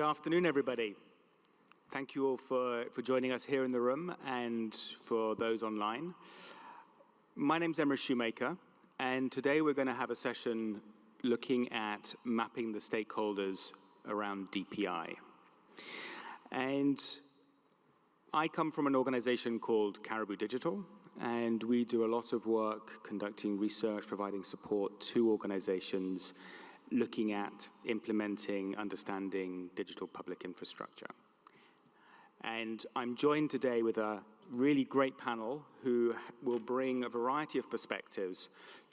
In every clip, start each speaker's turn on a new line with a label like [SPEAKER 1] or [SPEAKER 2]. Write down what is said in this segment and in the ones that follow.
[SPEAKER 1] Good afternoon, everybody. Thank you all for joining us here in the room and for those online. My name's Emma Shoemaker, and today we're going to have a session looking at mapping the stakeholders around DPI. And I come from an organization called Caribou Digital, and we do a lot of work conducting research, providing support to organizations looking at implementing, understanding digital public infrastructure. And I'm joined today with a really great panel who will bring a variety of perspectives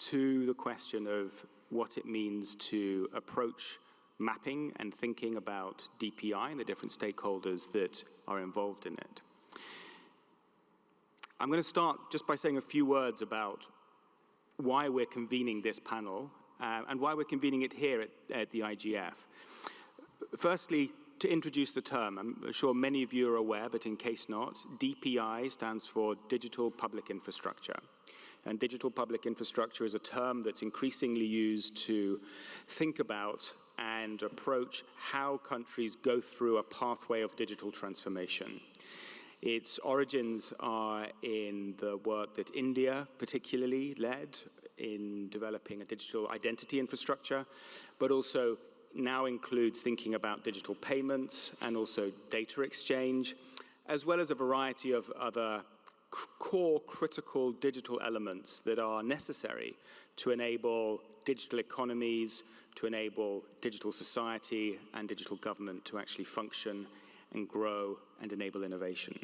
[SPEAKER 1] to the question of what it means to approach mapping and thinking about DPI and the different stakeholders that are involved in it. I'm going to start just by saying a few words about why we're convening this panel and why we're convening it here at the IGF. Firstly, to introduce the term, I'm sure many of you are aware, but in case not, DPI stands for Digital Public Infrastructure. And digital public infrastructure is a term that's increasingly used to think about and approach how countries go through a pathway of digital transformation. Its origins are in the work that India particularly led in developing a digital identity infrastructure, but also now includes thinking about digital payments and also data exchange, as well as a variety of other core critical digital elements that are necessary to enable digital economies, to enable digital society and digital government to actually function and grow and enable innovation.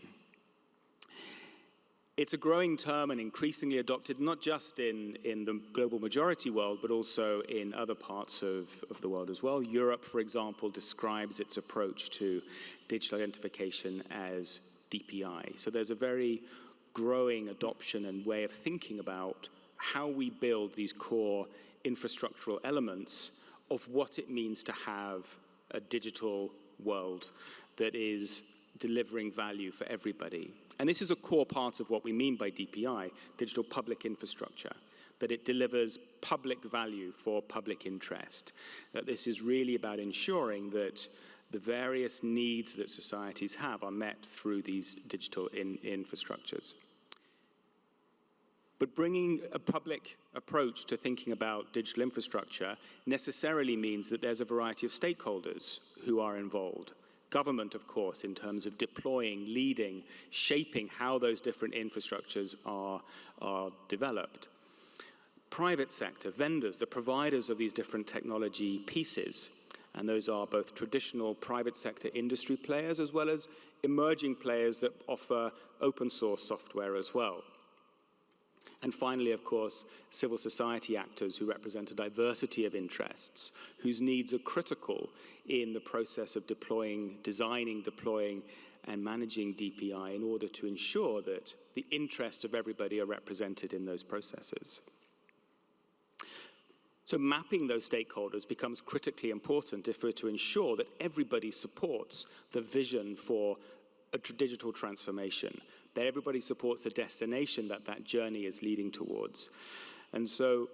[SPEAKER 1] It's a growing term and increasingly adopted not just in the global majority world, but also in other parts of the world as well. Europe, for example, describes its approach to digital identification as DPI. So there's a very growing adoption and way of thinking about how we build these core infrastructural elements of what it means to have a digital world that is delivering value for everybody. And this is a core part of what we mean by DPI, digital public infrastructure, that it delivers public value for public interest. That this is really about ensuring that the various needs that societies have are met through these digital infrastructures. But bringing a public approach to thinking about digital infrastructure necessarily means that there's a variety of stakeholders who are involved. Government, of course, in terms of deploying, leading, shaping how those different infrastructures are developed. Private sector, vendors, the providers of these different technology pieces, and those are both traditional private sector industry players as well as emerging players that offer open source software as well. And finally, of course, civil society actors who represent a diversity of interests, whose needs are critical in the process of designing, deploying, and managing DPI in order to ensure that the interests of everybody are represented in those processes. So mapping those stakeholders becomes critically important if we're to ensure that everybody supports the vision for a digital transformation, that everybody supports the destination that that journey is leading towards. And so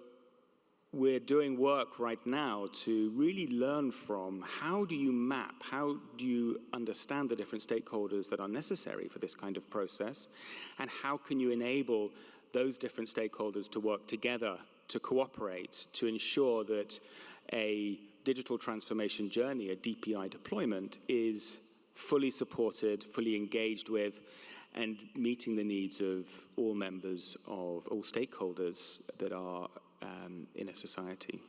[SPEAKER 1] we're doing work right now to really learn from how do you map, how do you understand the different stakeholders that are necessary for this kind of process, and how can you enable those different stakeholders to work together, to cooperate, to ensure that a digital transformation journey, a DPI deployment, is fully supported, fully engaged with, and meeting the needs of all members of all stakeholders that are in a society.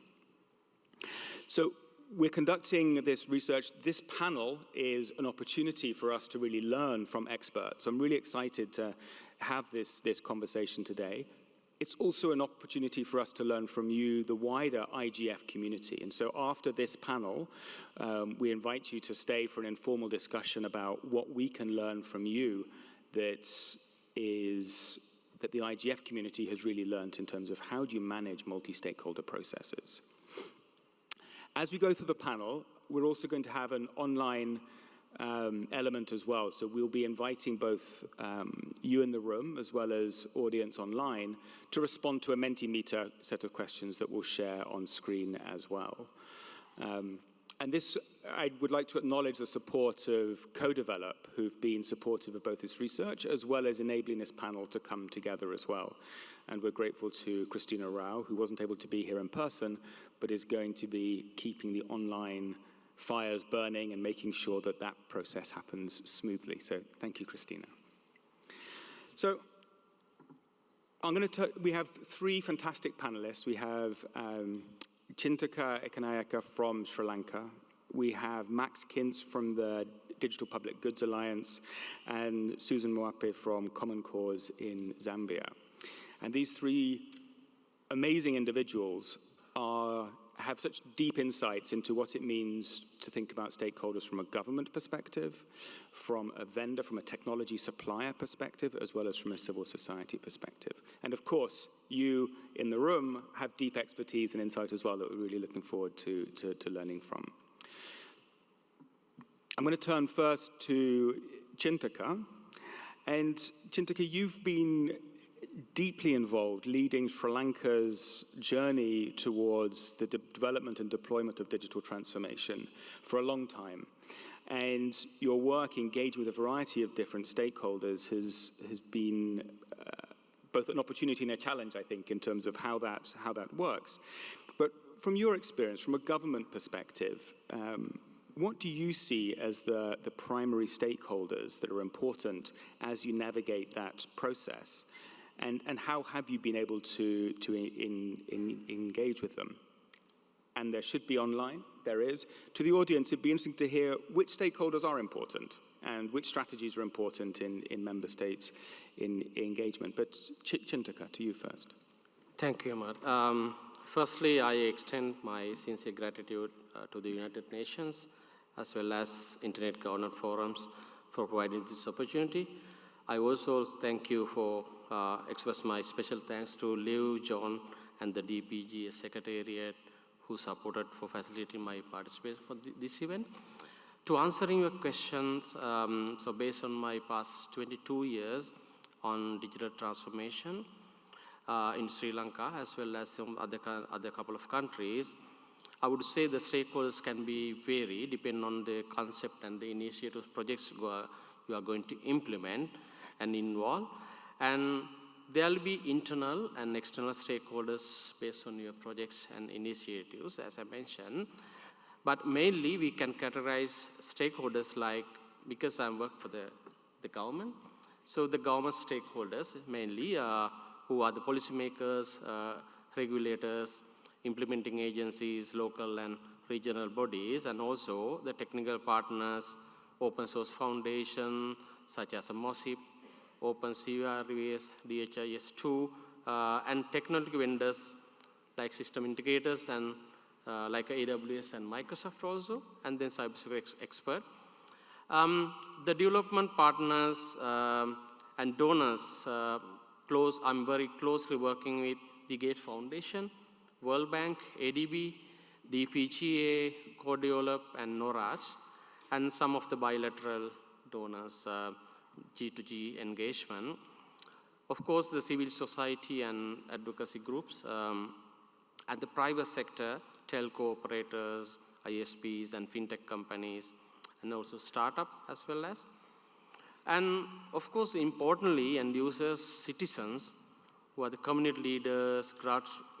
[SPEAKER 1] So we're conducting this research. This panel is an opportunity for us to really learn from experts. I'm really excited to have this conversation today. It's also an opportunity for us to learn from you, the wider IGF community. And so after this panel, we invite you to stay for an informal discussion about what we can learn from you that the IGF community has really learned in terms of how do you manage multi-stakeholder processes. As we go through the panel, we're also going to have an online element as well. So we'll be inviting both you in the room as well as audience online to respond to a Mentimeter set of questions that we'll share on screen as well. And this, I would like to acknowledge the support of Co-Develop, who've been supportive of both this research as well as enabling this panel to come together as well. And we're grateful to Christina Rao, who wasn't able to be here in person, but is going to be keeping the online fires burning and making sure that that process happens smoothly. So thank you, Christina. So we have three fantastic panelists. We have Chintaka Ekanayaka from Sri Lanka. We have Max Kintz from the Digital Public Goods Alliance, and Susan Mwape from Common Cause in Zambia. And these three amazing individuals have such deep insights into what it means to think about stakeholders from a government perspective, from a vendor, from a technology supplier perspective, as well as from a civil society perspective. And of course, you in the room have deep expertise and insight as well that we're really looking forward to learning from. I'm going to turn first to Chintaka. And Chintaka, you've been deeply involved leading Sri Lanka's journey towards the development and deployment of digital transformation for a long time. And your work engaged with a variety of different stakeholders has been both an opportunity and a challenge, I think, in terms of how that works. But from your experience, from a government perspective, what do you see as the primary stakeholders that are important as you navigate that process? And how have you been able to engage with them? And there should be online, there is. To the audience, it'd be interesting to hear which stakeholders are important and which strategies are important in member states in engagement. But Chintaka, to you first.
[SPEAKER 2] Thank you, Ahmad. Firstly, I extend my sincere gratitude to the United Nations as well as Internet Governance Forums for providing this opportunity. I also thank you for express my special thanks to Liu, John, and the DPG Secretariat who supported for facilitating my participation for this event. To answering your questions, so based on my past 22 years on digital transformation in Sri Lanka as well as some other couple of countries, I would say the stakeholders can be varied depending on the concept and the initiative projects you are going to implement and involve. And there will be internal and external stakeholders based on your projects and initiatives, as I mentioned. But mainly, we can categorize stakeholders like, because I work for the government, so the government stakeholders mainly, who are the policymakers, regulators, implementing agencies, local and regional bodies, and also the technical partners, open source foundation, such as a MOSIP, OpenCRVS, DHIS2, and technology vendors like system integrators and like AWS and Microsoft also, and then cybersecurity expert. The development partners and donors, I'm very closely working with the Gates Foundation, World Bank, ADB, DPGA, Co-Develop, and NORAD, and some of the bilateral donors, G2G engagement. Of course, the civil society and advocacy groups, and the private sector, telco operators, ISPs, and fintech companies, and also startup as well as. And of course, importantly, end users, citizens, who are the community leaders,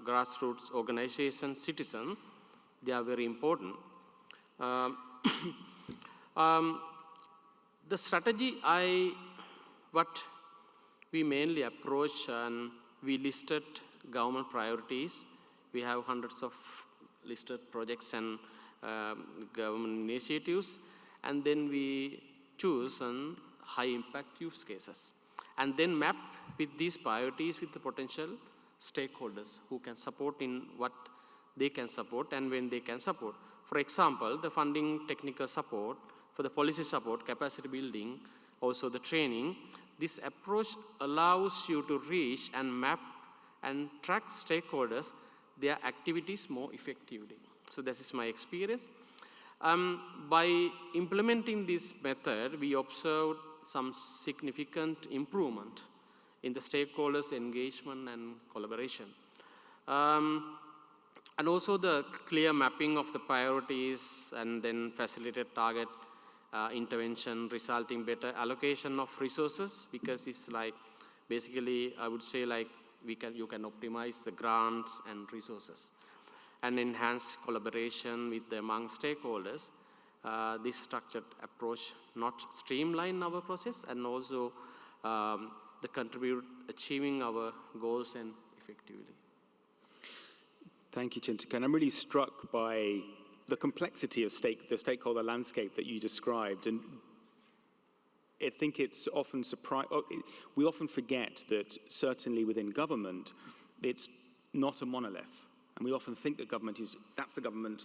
[SPEAKER 2] grassroots organizations, citizens, they are very important. The strategy what we mainly approach, and we listed government priorities. We have hundreds of listed projects and government initiatives, and then we choose high impact use cases, and then map with these priorities with the potential stakeholders who can support in what they can support and when they can support. For example, the funding, technical support, for the policy support, capacity building, also the training. This approach allows you to reach and map and track stakeholders, their activities more effectively. So this is my experience. By implementing this method, we observed some significant improvement in the stakeholders' engagement and collaboration. And also the clear mapping of the priorities and then facilitate target intervention resulting better allocation of resources, because it's like basically I would say like you can optimize the grants and resources and enhance collaboration with the among stakeholders. This structured approach not streamline our process and also the contribute achieving our goals and effectively.
[SPEAKER 1] Thank you, Chintika. And I'm really struck by the complexity of the stakeholder landscape that you described. And I think it's often we often forget that certainly within government, it's not a monolith. And we often think that government that's the government,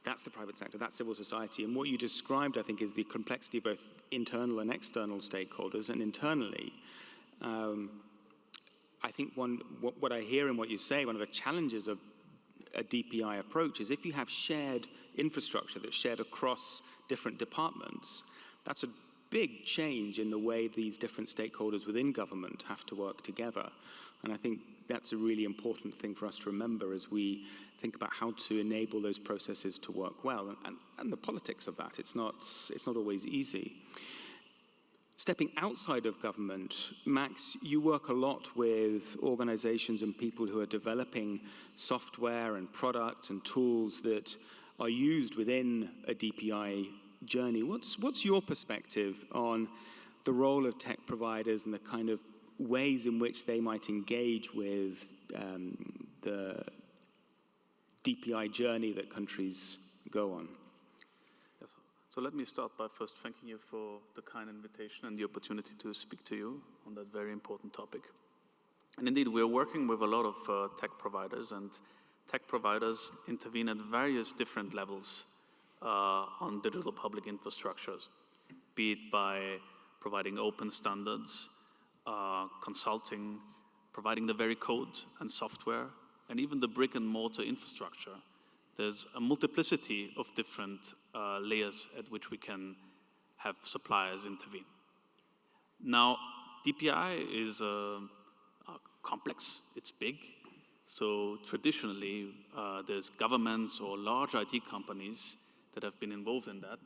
[SPEAKER 1] that's the private sector, that's civil society. And what you described, I think, is the complexity of both internal and external stakeholders. And internally, I think what I hear in what you say, one of the challenges of a DPI approach is if you have shared infrastructure that's shared across different departments, that's a big change in the way these different stakeholders within government have to work together. And I think that's a really important thing for us to remember as we think about how to enable those processes to work well. And the politics of that, it's not always easy. Stepping outside of government, Max, you work a lot with organizations and people who are developing software and products and tools that are used within a DPI journey. What's your perspective on the role of tech providers and the kind of ways in which they might engage with the DPI journey that countries go on?
[SPEAKER 3] Yes. So let me start by first thanking you for the kind invitation and the opportunity to speak to you on that very important topic. And indeed, we're working with a lot of tech providers, and tech providers intervene at various different levels on digital public infrastructures, be it by providing open standards, consulting, providing the very code and software, and even the brick and mortar infrastructure. There's a multiplicity of different layers at which we can have suppliers intervene. Now, DPI is complex, it's big. So traditionally, there's governments or large IT companies that have been involved in that.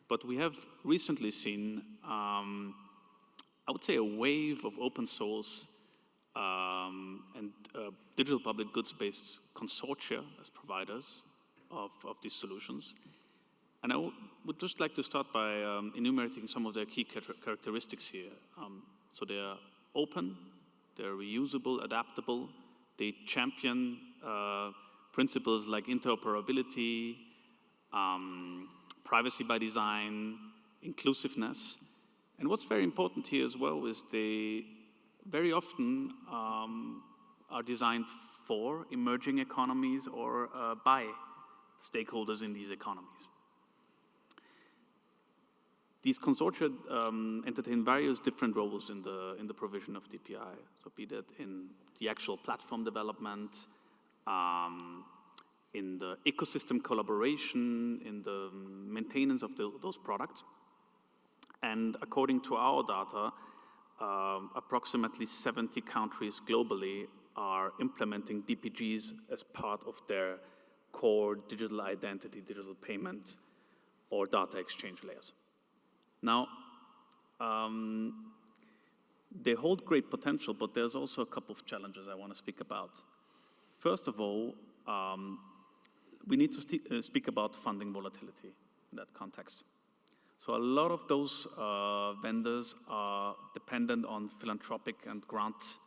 [SPEAKER 3] But we have recently seen, I would say, a wave of open source and digital public goods-based consortia as providers of these solutions. And I would just like to start by enumerating some of their key characteristics here. So they are open, they're reusable, adaptable, they champion principles like interoperability, privacy by design, inclusiveness. And what's very important here as well is they very often are designed for emerging economies or by stakeholders in these economies. These consortia entertain various different roles in the provision of DPI. So be that in the actual platform development, in the ecosystem collaboration, in the maintenance of those products. And according to our data, approximately 70 countries globally are implementing DPGs as part of their core digital identity, digital payment, or data exchange layers. Now, they hold great potential, but there's also a couple of challenges I want to speak about. First of all, we need to speak about funding volatility in that context. So a lot of those vendors are dependent on philanthropic and grant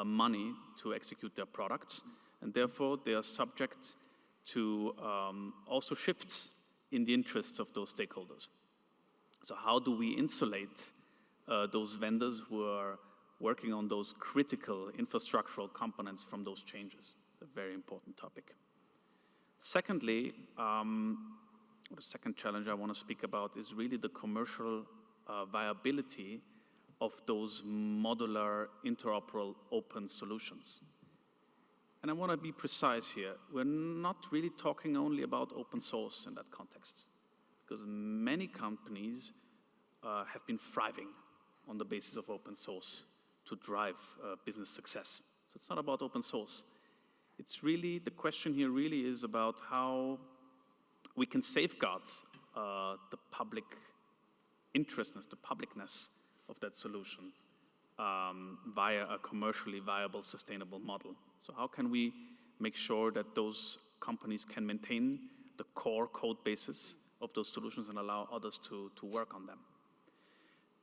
[SPEAKER 3] money to execute their products, and therefore they are subject to also shifts in the interests of those stakeholders. So how do we insulate those vendors who are working on those critical infrastructural components from those changes? It's a very important topic. Secondly, the second challenge I want to speak about is really the commercial viability of those modular, interoperable, open solutions. And I want to be precise here. We're not really talking only about open source in that context, because many companies have been thriving on the basis of open source to drive business success. So it's not about open source. It's really, the question here really is about how we can safeguard the public interestness, the publicness of that solution via a commercially viable, sustainable model. So how can we make sure that those companies can maintain the core code basis of those solutions and allow others to work on them?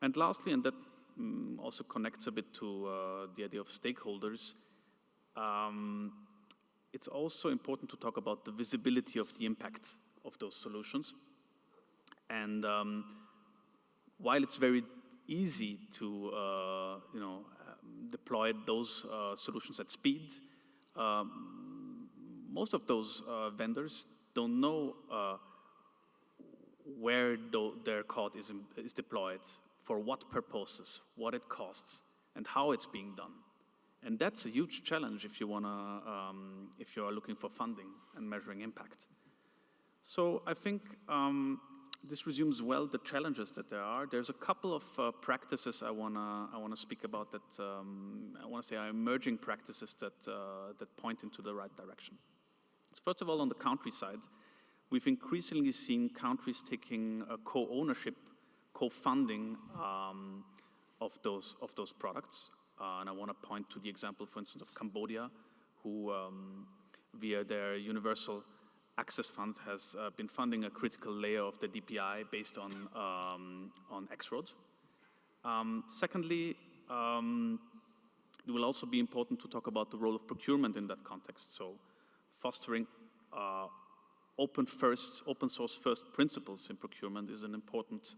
[SPEAKER 3] And lastly, and that also connects a bit to the idea of stakeholders, it's also important to talk about the visibility of the impact of those solutions. And while it's very easy to deploy those solutions at speed, most of those vendors don't know where their code is deployed, for what purposes, what it costs, and how it's being done. And that's a huge challenge if you if you are looking for funding and measuring impact. So I think this resumes well the challenges that there are. There's a couple of practices I wanna speak about that I wanna say are emerging practices that point into the right direction. So first of all, on the country side, we've increasingly seen countries taking co-ownership, co-funding of those products. And I want to point to the example, for instance, of Cambodia, who via their Universal Access Fund has been funding a critical layer of the DPI based on X-Road. Secondly, it will also be important to talk about the role of procurement in that context. So fostering open source first principles in procurement is an important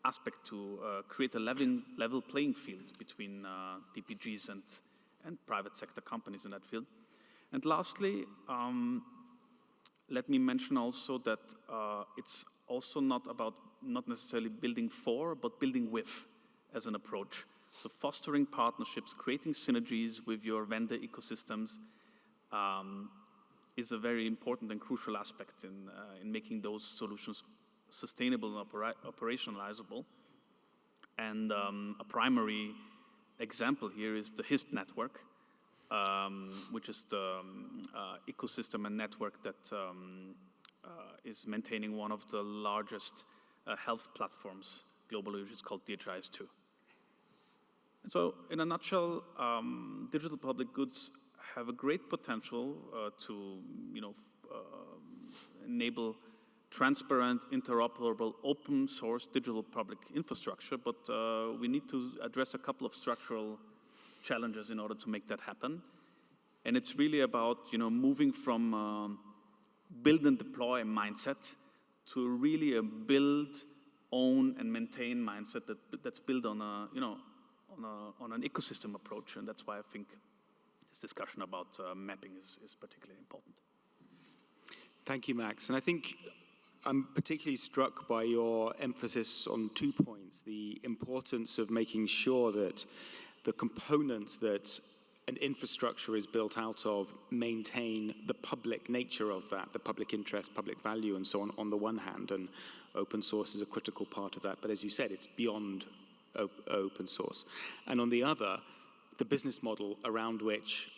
[SPEAKER 3] aspect to create a level playing field between DPGs and private sector companies in that field. And lastly, let me mention also that it's also not necessarily building for, but building with as an approach. So fostering partnerships, creating synergies with your vendor ecosystems is a very important and crucial aspect in making those solutions sustainable and operationalizable. And a primary example here is the HISP network, which is the ecosystem and network that is maintaining one of the largest health platforms globally, which is called DHIS2. And so, in a nutshell, digital public goods have a great potential to, enable transparent, interoperable, open source digital public infrastructure, but we need to address a couple of structural challenges in order to make that happen. And it's really about, moving from build and deploy mindset to really a build, own, and maintain mindset that's built on on an ecosystem approach. And that's why I think this discussion about mapping is particularly important.
[SPEAKER 1] Thank you, Max. And I think I'm particularly struck by your emphasis on 2 points: the importance of making sure that the components that an infrastructure is built out of maintain the public nature of that, the public interest, public value, and so on the one hand, and open source is a critical part of that. But as you said, it's beyond open source. And on the other, the business model around which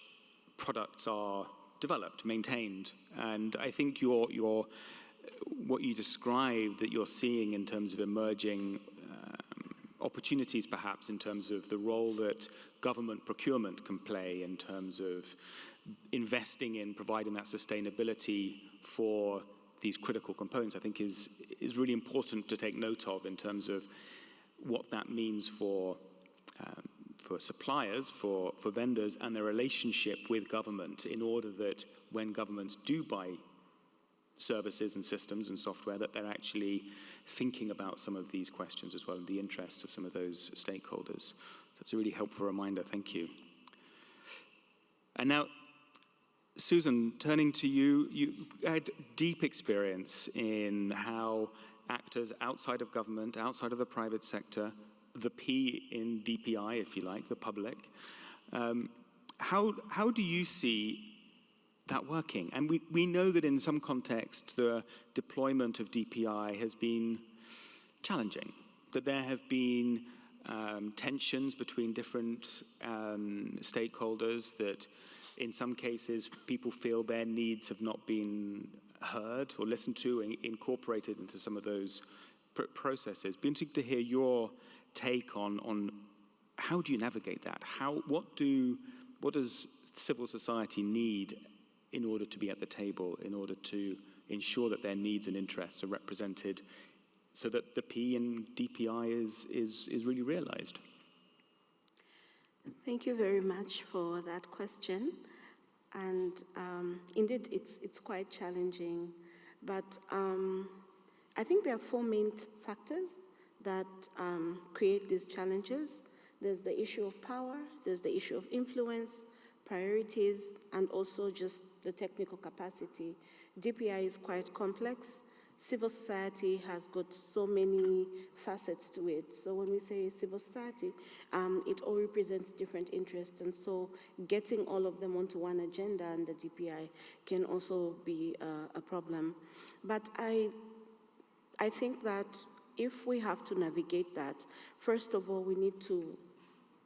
[SPEAKER 1] products are developed, maintained. And I think what you described that you're seeing in terms of emerging opportunities, perhaps, in terms of the role that government procurement can play in terms of investing in providing that sustainability for these critical components, I think is really important to take note of in terms of what that means for suppliers, for vendors, and their relationship with government, in order that when governments do buy services and systems and software, that they're actually thinking about some of these questions as well, in the interests of some of those stakeholders. That's a really helpful reminder. Thank you. And now, Susan, turning to you, you had deep experience in how actors outside of government, outside of the private sector, the P in DPI, if you like, the public, how do you see that working? And we know that in some contexts, the deployment of DPI has been challenging, that there have been tensions between different stakeholders, that In some cases, people feel their needs have not been heard or listened to and incorporated into some of those processes. Be interesting to hear your take on how do you navigate that? What does civil society need in order to be at the table, in order to ensure that their needs and interests are represented so that the P in DPI is really realized?
[SPEAKER 4] Thank you very much for that question. And indeed, it's quite challenging. But I think there are four main factors that create these challenges. There's the issue of power, there's the issue of influence, priorities, and also just the technical capacity. DPI is quite complex. Civil society has got so many facets to it. So when we say civil society, it all represents different interests. And so getting all of them onto one agenda and the DPI can also be a problem. But I think that if we have to navigate that, first of all, we need to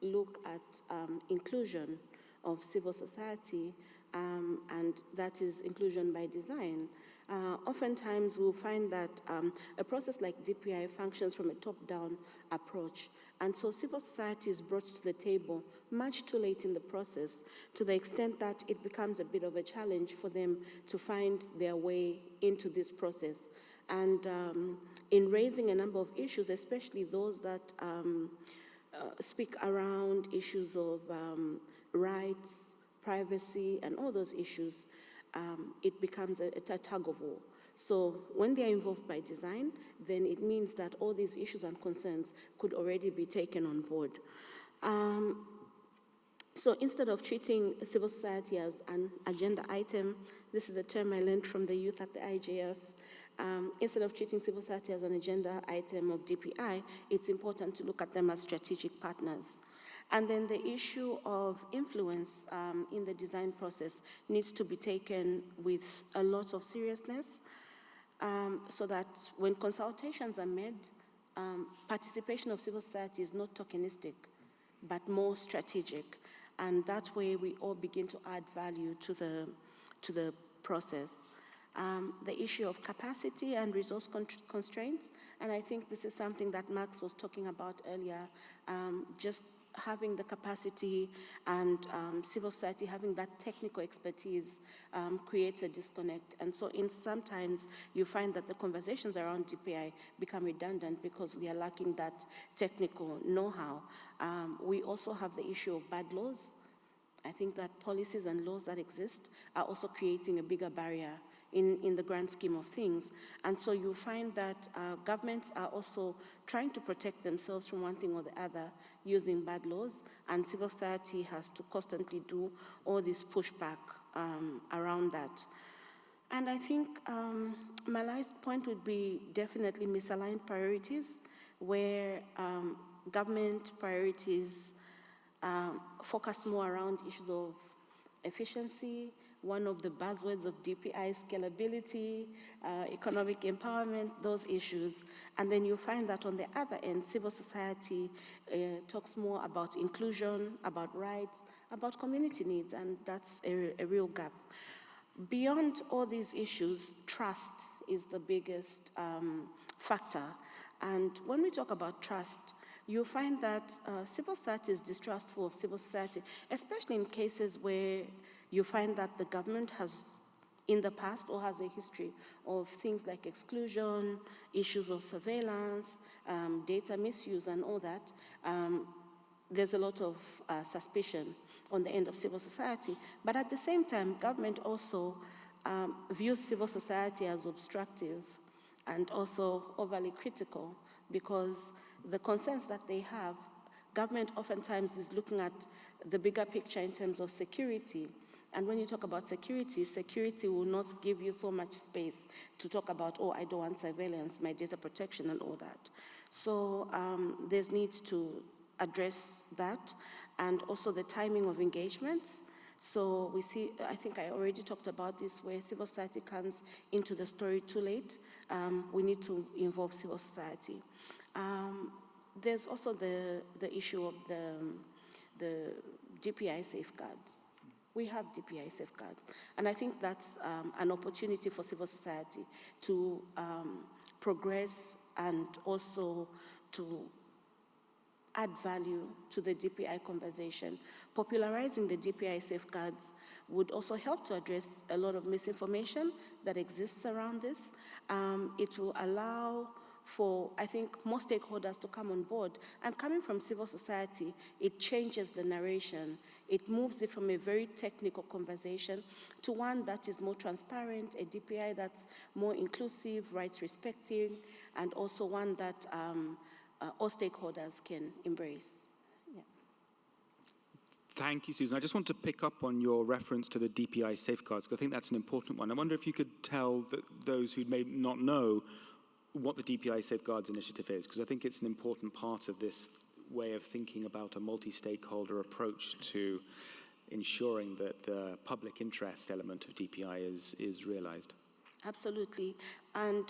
[SPEAKER 4] look at inclusion of civil society, and that is inclusion by design. Oftentimes, we'll find that a process like DPI functions from a top-down approach. And so civil society is brought to the table much too late in the process, to the extent that it becomes a bit of a challenge for them to find their way into this process. And in raising a number of issues, especially those that speak around issues of rights, privacy, and all those issues, it becomes a tug of war. So when they are involved by design, then it means that all these issues and concerns could already be taken on board. So instead of treating civil society as an agenda item, this is a term I learned from the youth at the IGF, instead of treating civil society as an agenda item of DPI, it's important to look at them as strategic partners. And then the issue of influence in the design process needs to be taken with a lot of seriousness, so that when consultations are made, participation of civil society is not tokenistic, but more strategic. And that way we all begin to add value to the process. The issue of capacity and resource constraints, and I think this is something that Max was talking about earlier, just having the capacity and civil society having that technical expertise creates a disconnect. And so sometimes you find that the conversations around DPI become redundant because we are lacking that technical know-how. We also have the issue of bad laws. I think that policies and laws that exist are also creating a bigger barrier in the grand scheme of things. And so you find that governments are also trying to protect themselves from one thing or the other using bad laws, and civil society has to constantly do all this pushback around that. And I think my last point would be definitely misaligned priorities, where government priorities focus more around issues of efficiency, one of the buzzwords of DPI, scalability, economic empowerment, those issues. And then you find that on the other end, civil society talks more about inclusion, about rights, about community needs, and that's a real gap. Beyond all these issues, trust is the biggest factor. And when we talk about trust, you find that civil society is distrustful of civil society, especially in cases where you find that the government has, in the past, or has a history of things like exclusion, issues of surveillance, data misuse, and all that. There's a lot of suspicion on the end of civil society. But at the same time, government also views civil society as obstructive and also overly critical, because the concerns that they have, government oftentimes is looking at the bigger picture in terms of security. And when you talk about security, security will not give you so much space to talk about, oh, I don't want surveillance, my data protection, and all that. So there's needs to address that, and also the timing of engagements. So we see, I think I already talked about this, where civil society comes into the story too late. We need to involve civil society. There's also the issue of the DPI safeguards. We have DPI safeguards. And I think that's an opportunity for civil society to progress and also to add value to the DPI conversation. Popularizing the DPI safeguards would also help to address a lot of misinformation that exists around this. It will allow for, I think, more stakeholders to come on board. And coming from civil society, it changes the narration. It moves it from a very technical conversation to one that is more transparent, a DPI that's more inclusive, rights respecting, and also one that all stakeholders can embrace. Yeah.
[SPEAKER 1] Thank you, Susan. I just want to pick up on your reference to the DPI safeguards, because I think that's an important one. I wonder if you could tell those who may not know what the DPI Safeguards Initiative is, because I think it's an important part of this way of thinking about a multi-stakeholder approach to ensuring that the public interest element of DPI is realized.
[SPEAKER 4] Absolutely. And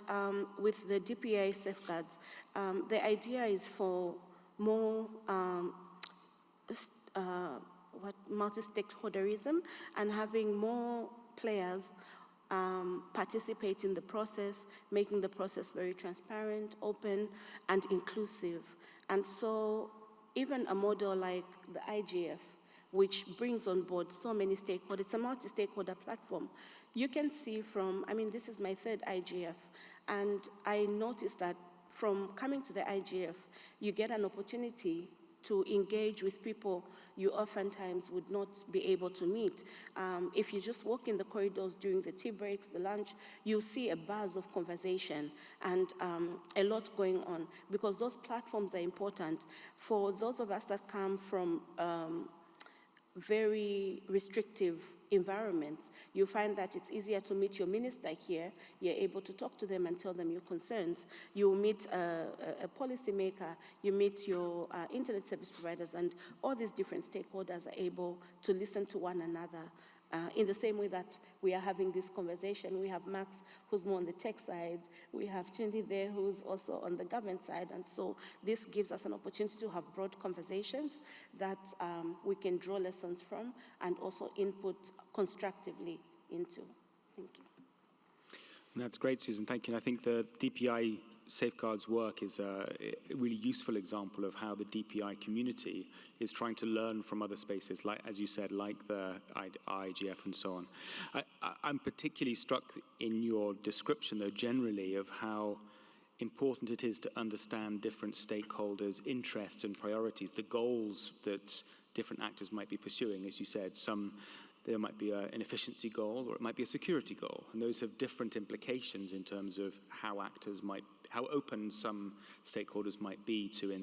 [SPEAKER 4] with the DPI safeguards, the idea is for more multi-stakeholderism and having more players participate in the process, making the process very transparent, open, and inclusive. And so even a model like the IGF, which brings on board so many stakeholders, it's a multi-stakeholder platform. You can see from, I mean, this is my third IGF, and I noticed that from coming to the IGF, you get an opportunity to engage with people you oftentimes would not be able to meet. If you just walk in the corridors during the tea breaks, the lunch, you'll see a buzz of conversation and a lot going on, because those platforms are important. For those of us that come from very restrictive environments, you find that it's easier to meet your minister here. You're able to talk to them and tell them your concerns. You meet a policymaker, you meet your internet service providers, and all these different stakeholders are able to listen to one another. In the same way that we are having this conversation, we have Max, who's more on the tech side. We have Chindi there, who's also on the government side. And so this gives us an opportunity to have broad conversations that we can draw lessons from and also input constructively into. Thank you.
[SPEAKER 1] And that's great, Susan. Thank you. And I think the DPI safeguards work is a really useful example of how the DPI community is trying to learn from other spaces, like, as you said, like the IGF and so on. I'm particularly struck in your description, though, generally, of how important it is to understand different stakeholders' interests and priorities, the goals that different actors might be pursuing. As you said, there might be an efficiency goal, or it might be a security goal, and those have different implications in terms of how how open some stakeholders might be to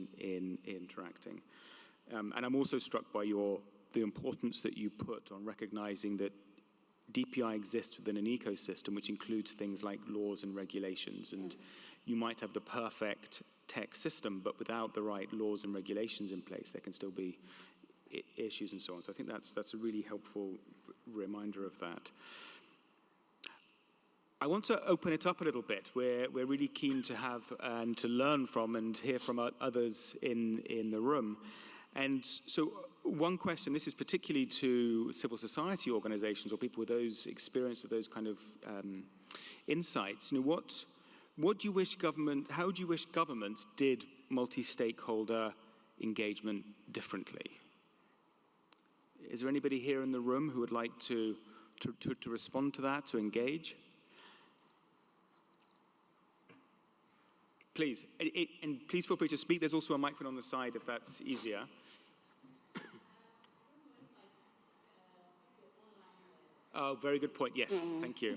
[SPEAKER 1] interacting. And I'm also struck by the importance that you put on recognizing that DPI exists within an ecosystem which includes things like laws and regulations, and you might have the perfect tech system, but without the right laws and regulations in place, there can still be issues and so on. So I think that's a really helpful reminder of that. I want to open it up a little bit. We're really keen to have and to learn from and hear from others in the room. And so one question, this is particularly to civil society organizations or people with those experience of those kind of insights. You know, what do you wish how do you wish governments did multi-stakeholder engagement differently? Is there anybody here in the room who would like to respond to that, to engage? Please, and please feel free to speak. There's also a microphone on the side if that's easier. Oh, very good point. Yes, thank you.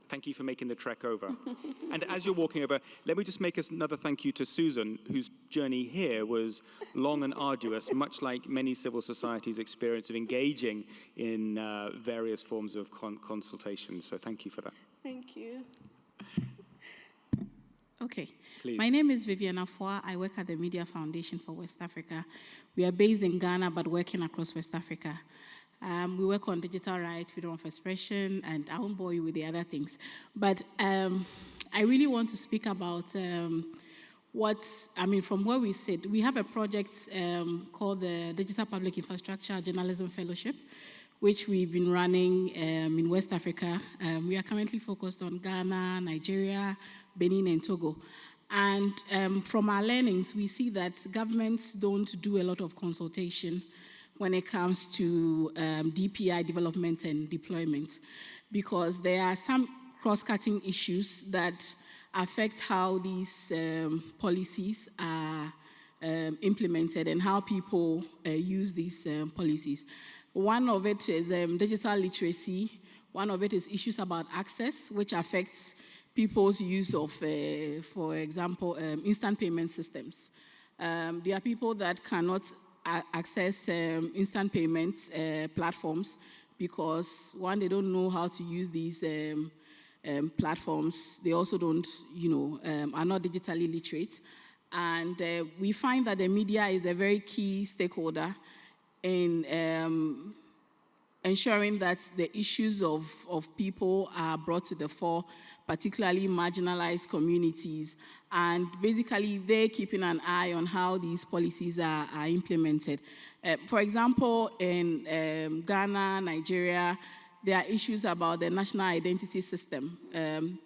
[SPEAKER 1] Thank you for making the trek over. And as you're walking over, let me just make another thank you to Susan, whose journey here was long and arduous, much like many civil societies' experience of engaging in various forms of consultation. So thank you for that.
[SPEAKER 4] Thank you.
[SPEAKER 5] Okay.
[SPEAKER 1] Please.
[SPEAKER 5] My name is Vivian Afua. I work at the Media Foundation for West Africa. We are based in Ghana, but working across West Africa. We work on digital rights, freedom of expression, and I won't bore you with the other things. But I really want to speak about from where we sit. We have a project called the Digital Public Infrastructure Journalism Fellowship, which we've been running in West Africa. We are currently focused on Ghana, Nigeria, Benin, and Togo. And from our learnings, we see that governments don't do a lot of consultation when it comes to DPI development and deployment, because there are some cross-cutting issues that affect how these policies are implemented and how people use these policies. One of it is digital literacy. One of it is issues about access, which affects people's use of, for example, instant payment systems. There are people that cannot access instant payment platforms because, one, they don't know how to use these platforms. They also don't, are not digitally literate. And we find that the media is a very key stakeholder in ensuring that the issues of people are brought to the fore, particularly marginalized communities. And basically, they're keeping an eye on how these policies are implemented. For example, in Ghana, Nigeria, there are issues about the national identity system.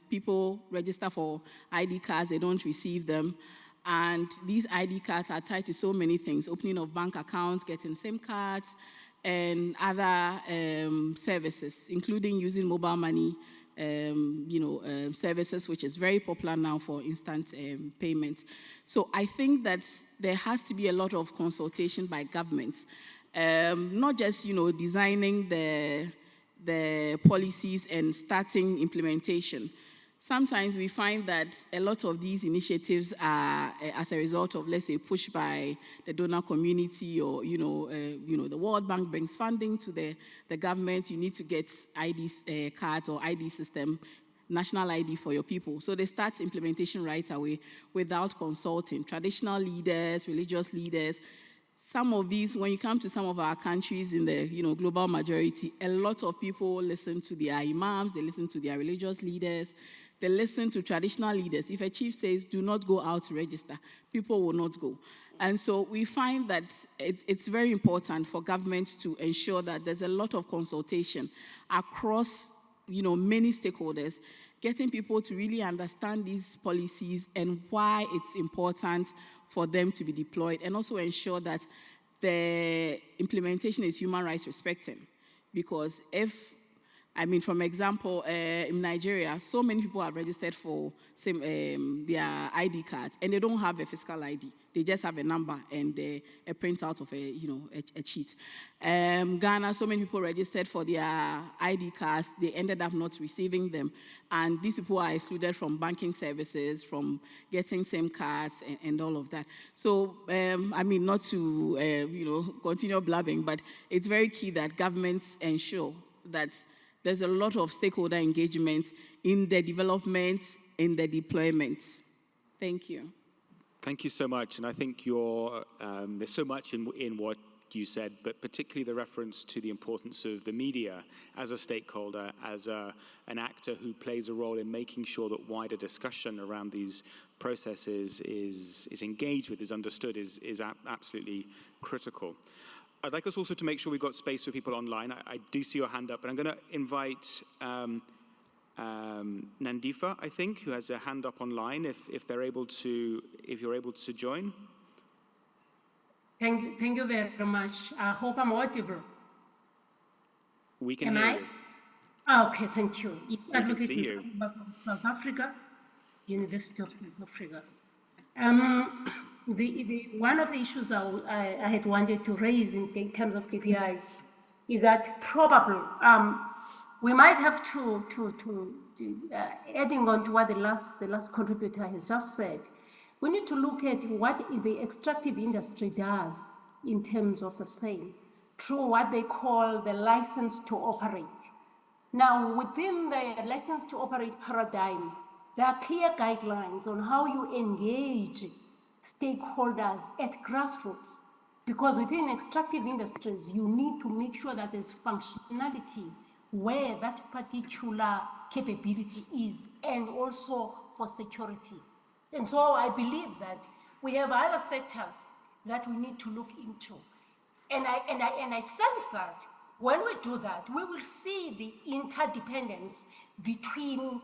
[SPEAKER 5] People register for ID cards, they don't receive them. And these ID cards are tied to so many things: opening of bank accounts, getting SIM cards, and other services, including using mobile money services, which is very popular now for instant payment. So I think that there has to be a lot of consultation by governments, not just designing the policies and starting implementation. Sometimes we find that a lot of these initiatives are as a result of, let's say, push by the donor community, or the World Bank brings funding to the government. You need to get ID cards or ID system, national ID for your people. So they start implementation right away without consulting traditional leaders, religious leaders. Some of these, when you come to some of our countries in the global majority, a lot of people listen to their imams, they listen to their religious leaders. They listen to traditional leaders. If a chief says, do not go out to register, people will not go. And so we find that it's very important for governments to ensure that there's a lot of consultation across, many stakeholders, getting people to really understand these policies and why it's important for them to be deployed, and also ensure that the implementation is human rights respecting. Because from example, in Nigeria, so many people are registered for their ID cards, and they don't have a physical ID. They just have a number and a printout of a cheat. Ghana, so many people registered for their ID cards. They ended up not receiving them, and these people are excluded from banking services, from getting SIM cards, and all of that. So, not to continue blabbing, but it's very key that governments ensure that there's a lot of stakeholder engagement in the development, in the deployment. Thank you.
[SPEAKER 1] Thank you so much. And I think there's so much in what you said, but particularly the reference to the importance of the media as a stakeholder, as an actor who plays a role in making sure that wider discussion around these processes is engaged with, is understood, is absolutely critical. I'd like us also to make sure we've got space for people online. I do see your hand up, but I'm going to invite Nandifa, I think, who has a hand up online, if you're able to join.
[SPEAKER 6] Thank you very much. I hope I'm audible.
[SPEAKER 1] We can hear you.
[SPEAKER 6] Okay, thank you. It's
[SPEAKER 1] we can see you.
[SPEAKER 6] From South Africa, University of South Africa. One of the issues I had wanted to raise in terms of DPIs is that probably we might have to adding on to what the last contributor has just said, we need to look at what the extractive industry does in terms of the same through what they call the license to operate. Now, within the license to operate paradigm, there are clear guidelines on how you engage stakeholders at grassroots, because within extractive industries, you need to make sure that there's functionality where that particular capability is, and also for security. And so I believe that we have other sectors that we need to look into. And I sense that When we do that, we will see the interdependence between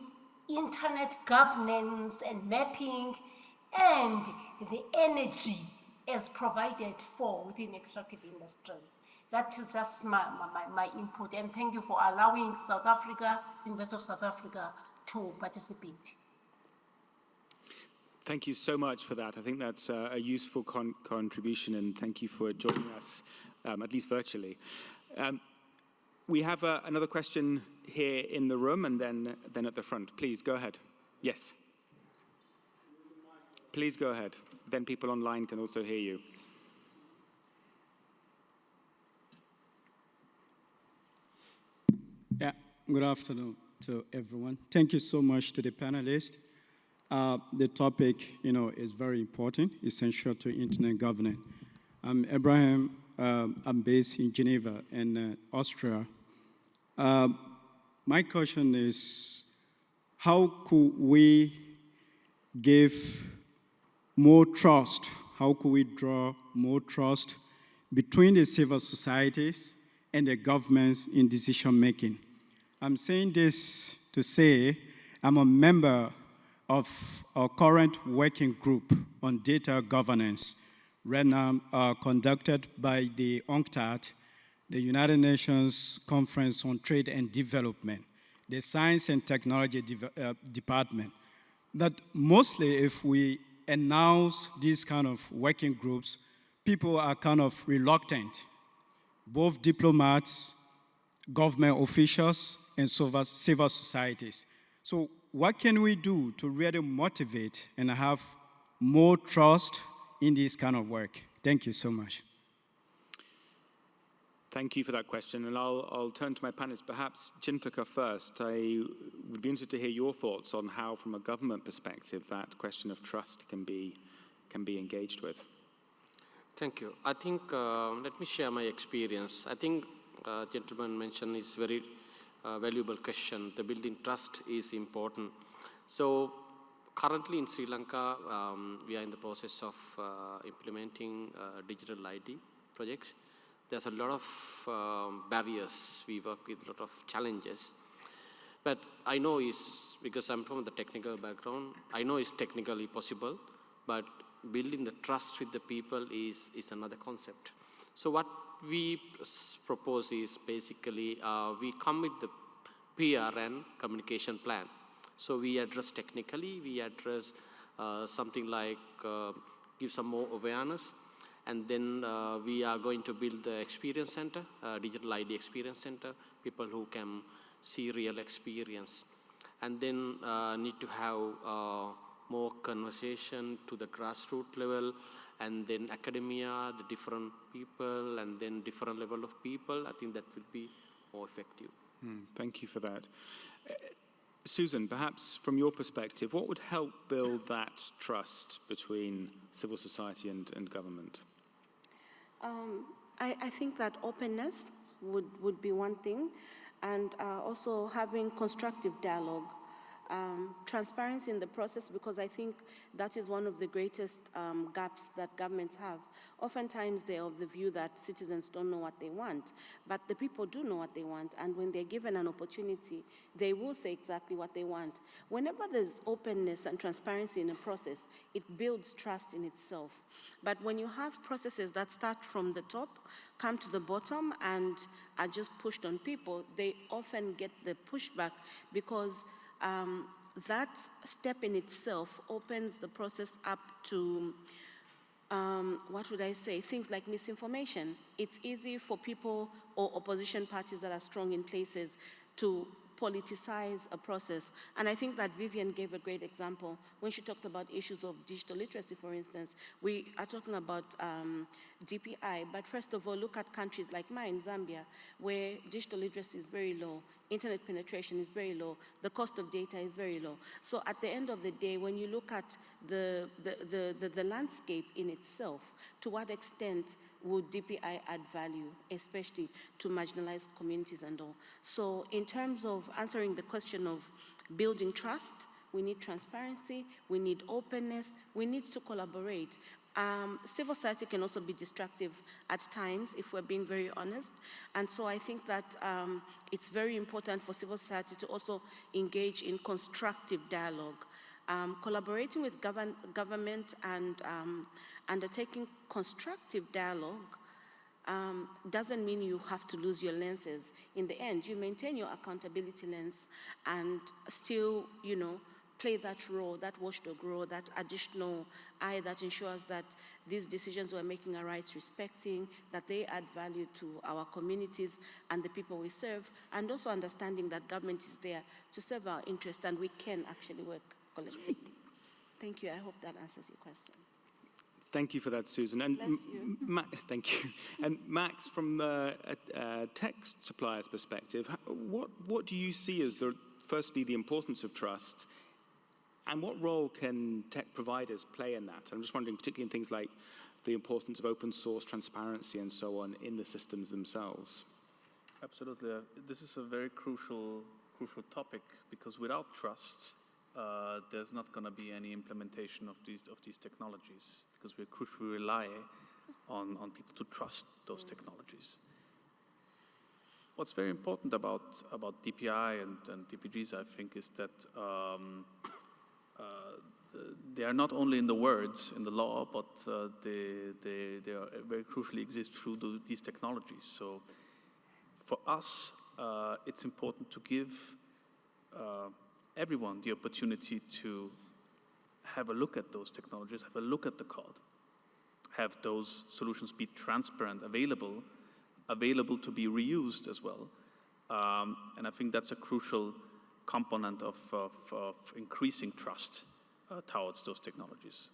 [SPEAKER 6] internet governance and mapping and the energy as provided for within extractive industries. That is just my input, and thank you for allowing South Africa, University of South Africa, to participate.
[SPEAKER 1] Thank you so much for that. I think that's a useful contribution, and thank you for joining us, at least virtually. We have another question here in the room, and then at the front. Please, go ahead. Yes. Please go ahead. Then people online can also hear you.
[SPEAKER 7] Yeah, good afternoon to everyone. Thank you so much to the panelists. The topic, is very important, essential to internet governance. I'm Abraham. I'm based in Geneva, in Austria. My question is, how could we give more trust? How could we draw more trust between the civil societies and the governments in decision making? I'm saying this to say I'm a member of our current working group on data governance, right now conducted by the UNCTAD, the United Nations Conference on Trade and Development, the Science and Technology Department. That mostly if we announce these kind of working groups, people are kind of reluctant, both diplomats, government officials, and civil societies. So what can we do to really motivate and have more trust in this kind of work? Thank you so much.
[SPEAKER 1] Thank you for that question, and I'll turn to my panelists. Perhaps Chintaka first. I would be interested to hear your thoughts on how, from a government perspective, that question of trust can be engaged with.
[SPEAKER 2] Thank you. I think, let me share my experience. I think gentleman mentioned is very valuable question. The building trust is important. So currently in Sri Lanka, we are in the process of implementing digital ID projects. There's a lot of barriers. We work with a lot of challenges. But I know is, because I'm from the technical background, I know it's technically possible, but building the trust with the people is another concept. So what we propose is basically we come with the PR and communication plan. So we address technically, we address something like give some more awareness, and then we are going to build the experience center, digital ID experience center, people who can see real experience. And then need to have more conversation to the grassroots level, and then academia, the different people, and then different level of people. I think that will be more effective.
[SPEAKER 1] Thank you for that. Susan, perhaps from your perspective, what would help build that trust between civil society and government?
[SPEAKER 4] I think that openness would be one thing, and also having constructive dialogue. Transparency in the process, because I think that is one of the greatest gaps that governments have. Oftentimes they're of the view that citizens don't know what they want, but the people do know what they want, and when they're given an opportunity, they will say exactly what they want. Whenever there's openness and transparency in a process, it builds trust in itself. But when you have processes that start from the top, come to the bottom, and are just pushed on people, they often get the pushback because that step in itself opens the process up to, things like misinformation. It's easy for people or opposition parties that are strong in places to politicize a process. And I think that Vivian gave a great example when she talked about issues of digital literacy, for instance. We are talking about DPI, but first of all, look at countries like mine, Zambia, where digital literacy is very low, internet penetration is very low, the cost of data is very low. So at the end of the day, when you look at the landscape in itself, to what extent would DPI add value, especially to marginalized communities and all? So in terms of answering the question of building trust, we need transparency, we need openness, we need to collaborate. Civil society can also be destructive at times, if we're being very honest. And so I think that it's very important for civil society to also engage in constructive dialogue. Collaborating with government and undertaking constructive dialogue doesn't mean you have to lose your lenses. In the end, you maintain your accountability lens and still, play that role, that watchdog role, that additional eye that ensures that these decisions we're making are rights respecting, that they add value to our communities and the people we serve, and also understanding that government is there to serve our interests and we can actually work collectively. Thank you. I hope that answers your question.
[SPEAKER 1] Thank you for that, Susan. And
[SPEAKER 4] Bless you.
[SPEAKER 1] thank you. And Max, from the tech supplier's perspective, what do you see as firstly the importance of trust, and what role can tech providers play in that? I'm just wondering, particularly in things like the importance of open source, transparency, and so on in the systems themselves.
[SPEAKER 3] Absolutely. This is a very crucial topic, because without trust, there's not going to be any implementation of these technologies, because we crucially rely on people to trust those technologies. What's very important about DPI and DPGs, I think, is that they are not only in the words, in the law, but they are very crucially exist through these technologies. So for us, it's important to give everyone the opportunity to have a look at those technologies, have a look at the code, have those solutions be transparent, available to be reused as well. And I think that's a crucial component of increasing trust towards those technologies.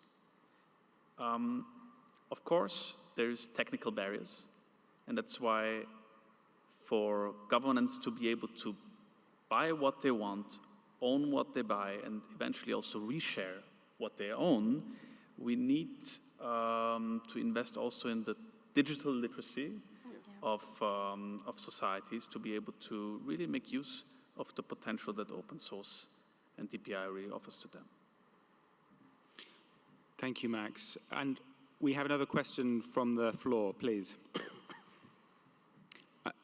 [SPEAKER 3] Of course, there's technical barriers, and that's why for governments to be able to buy what they want, own what they buy, and eventually also reshare what they own, we need to invest also in the digital literacy of societies to be able to really make use of the potential that open source and DPI really offers to them.
[SPEAKER 1] Thank you, Max. And we have another question from the floor, please.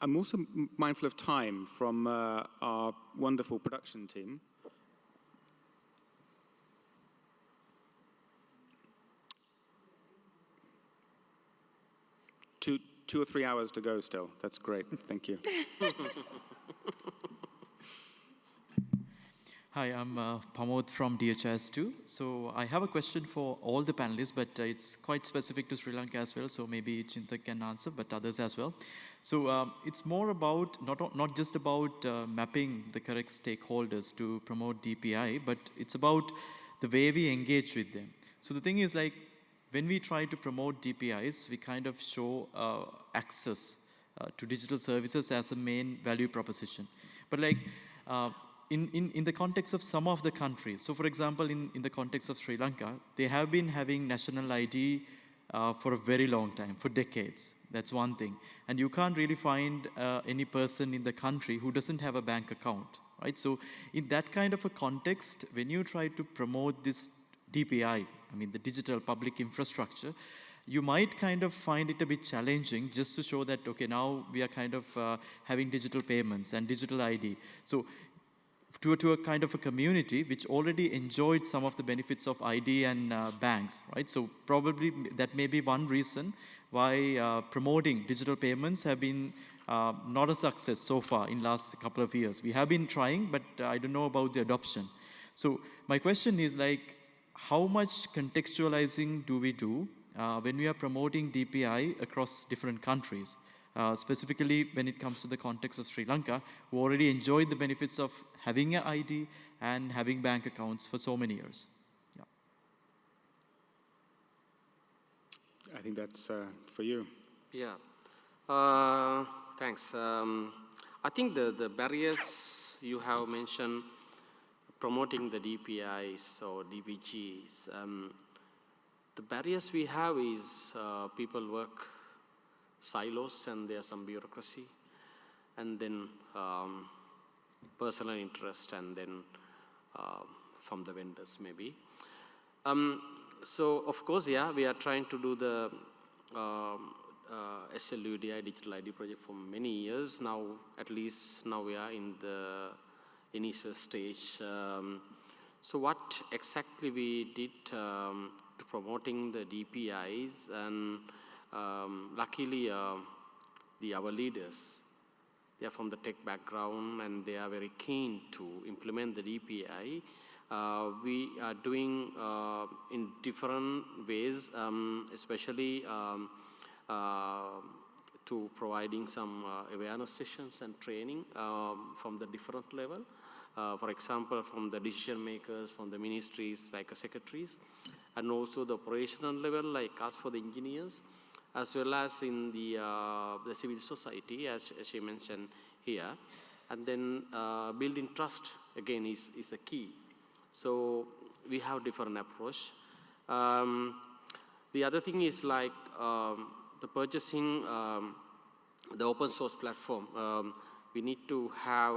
[SPEAKER 1] I'm also mindful of time from our wonderful production team. Two or 3 hours to go still. That's great. Thank you.
[SPEAKER 8] Hi, I'm Pramod from DHIS2. So I have a question for all the panelists, but it's quite specific to Sri Lanka as well, so maybe Chintak can answer, but others as well. So it's more about, not just about mapping the correct stakeholders to promote DPI, but it's about the way we engage with them. So the thing is, like, when we try to promote DPIs, we kind of show access to digital services as a main value proposition. But like, in the context of some of the countries, so for example, in the context of Sri Lanka, they have been having national ID for a very long time, for decades. That's one thing. And you can't really find any person in the country who doesn't have a bank account, right? So in that kind of a context, when you try to promote this DPI, I mean the digital public infrastructure, you might kind of find it a bit challenging just to show that, okay, now we are kind of having digital payments and digital ID. So to a kind of a community which already enjoyed some of the benefits of ID and banks, right? So probably that may be one reason why promoting digital payments have been not a success so far in last couple of years. We have been trying, but I don't know about the adoption. So my question is, like, how much contextualizing do we do when we are promoting DPI across different countries? Specifically when it comes to the context of Sri Lanka, who already enjoyed the benefits of having an ID and having bank accounts for so many years. Yeah.
[SPEAKER 1] I think that's for you.
[SPEAKER 2] Yeah. Thanks. I think the barriers you have mentioned, promoting the DPIs or DPGs, the barriers we have is people work silos and there's some bureaucracy, and then personal interest, and then from the vendors maybe. So, of course, yeah, we are trying to do the SLUDI digital ID project for many years now. At least now we are in the initial stage. So what exactly we did to promoting the DPIs, and luckily our leaders, they are from the tech background and they are very keen to implement the DPI. We are doing in different ways, especially to providing some awareness sessions and training from the different level. For example, from the decision makers, from the ministries like secretaries, and also the operational level like us for the engineers, as well as in the civil society, as she mentioned here. And then building trust, again, is a key. So we have different approach. The other thing is like the purchasing, the open source platform. We need to have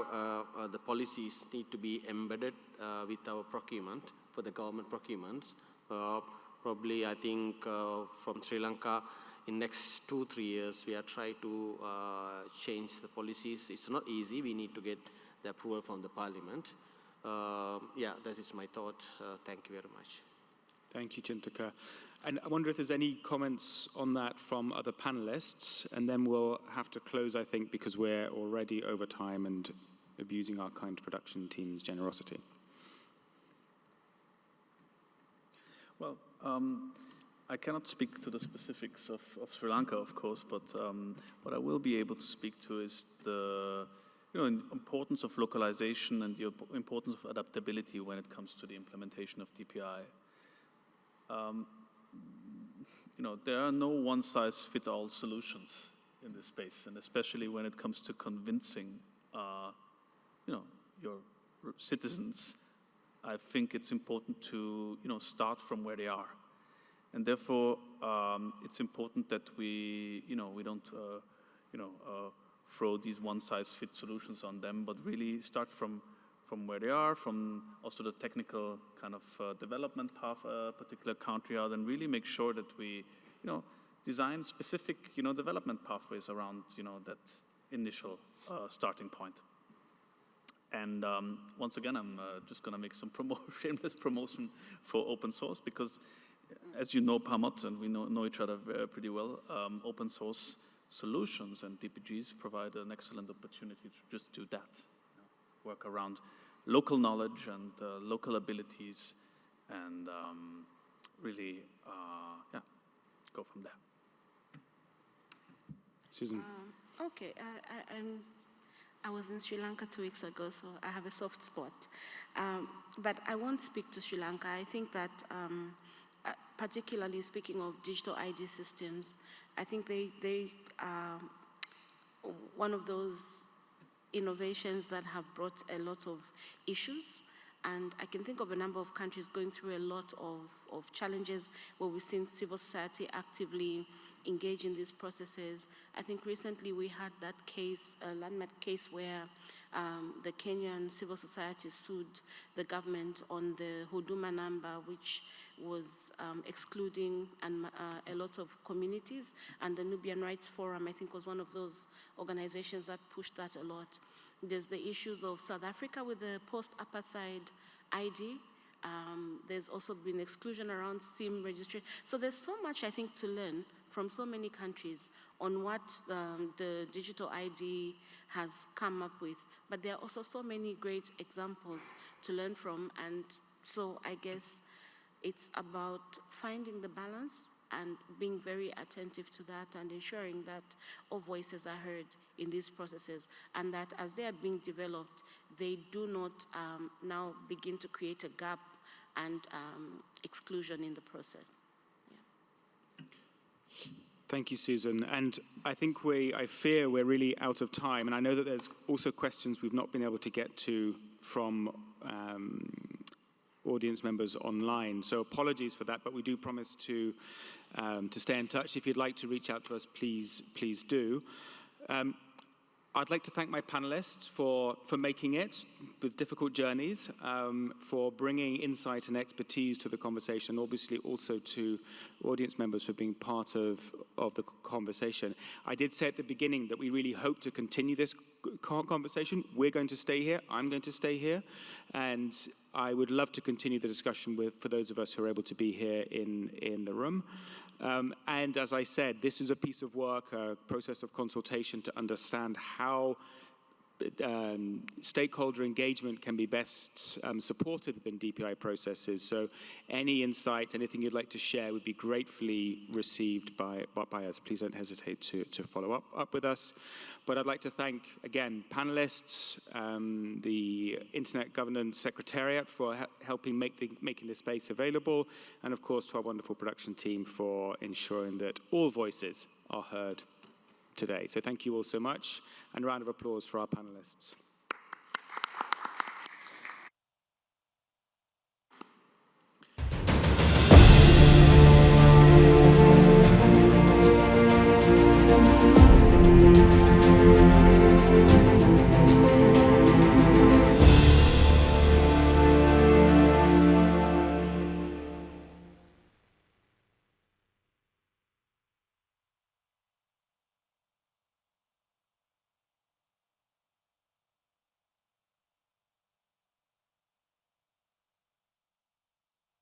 [SPEAKER 2] the policies need to be embedded with our procurement for the government procurements. Probably, I think from Sri Lanka, in next 2-3 years, we are trying to change the policies. It's not easy. We need to get the approval from the parliament. Yeah, that is my thought. Thank you very much.
[SPEAKER 1] Thank you, Chintaka. And I wonder if there's any comments on that from other panelists, and then we'll have to close, I think, because we're already over time and abusing our kind production team's generosity.
[SPEAKER 3] Well, I cannot speak to the specifics of Sri Lanka, of course, but what I will be able to speak to is the importance of localization and the importance of adaptability when it comes to the implementation of DPI. There are no one-size-fits-all solutions in this space, and especially when it comes to convincing, your citizens. I think it's important to, start from where they are, and therefore it's important that we don't, throw these one-size-fits solutions on them, but really start from where they are, from also the technical kind of development path a particular country are, and really make sure that we, design specific, development pathways around, that initial starting point. And once again, I'm just going to make some shameless promotion for open source, because as you know, Pamot, and we know each other pretty well, open source solutions and DPGs provide an excellent opportunity to just do that. Work around local knowledge and local abilities, and really, go from there.
[SPEAKER 1] Susan.
[SPEAKER 4] Okay, I was in Sri Lanka 2 weeks ago, so I have a soft spot. But I won't speak to Sri Lanka. I think that, particularly speaking of digital ID systems, I think they are one of those innovations that have brought a lot of issues. And I can think of a number of countries going through a lot of challenges where we've seen civil society actively engage in these processes. I think recently we had that case, a landmark case, where the Kenyan civil society sued the government on the Huduma number, which was excluding a lot of communities. And the Nubian Rights Forum, I think, was one of those organizations that pushed that a lot. There's the issues of South Africa with the post-apartheid ID. There's also been exclusion around SIM registry. So there's so much, I think, to learn from so many countries on what the digital ID has come up with. But there are also so many great examples to learn from. And so I guess it's about finding the balance and being very attentive to that and ensuring that all voices are heard in these processes, and that as they are being developed, they do not now begin to create a gap and exclusion in the process. Yeah.
[SPEAKER 1] Thank you, Susan. And I think I fear we're really out of time. And I know that there's also questions we've not been able to get to from audience members online. So apologies for that, but we do promise to stay in touch. If you'd like to reach out to us, please do. I'd like to thank my panelists for making it with difficult journeys, for bringing insight and expertise to the conversation, and obviously also to audience members for being part of the conversation. I did say at the beginning that we really hope to continue this conversation. We're going to stay here. I'm going to stay here. And I would love to continue the discussion for those of us who are able to be here in the room. And as I said, this is a piece of work, a process of consultation to understand how stakeholder engagement can be best supported within DPI processes. So any insights, anything you'd like to share would be gratefully received by us. Please don't hesitate to follow up with us. But I'd like to thank, again, panelists, the Internet Governance Secretariat for helping making this space available, and of course to our wonderful production team for ensuring that all voices are heard today. So thank you all so much, and a round of applause for our panelists.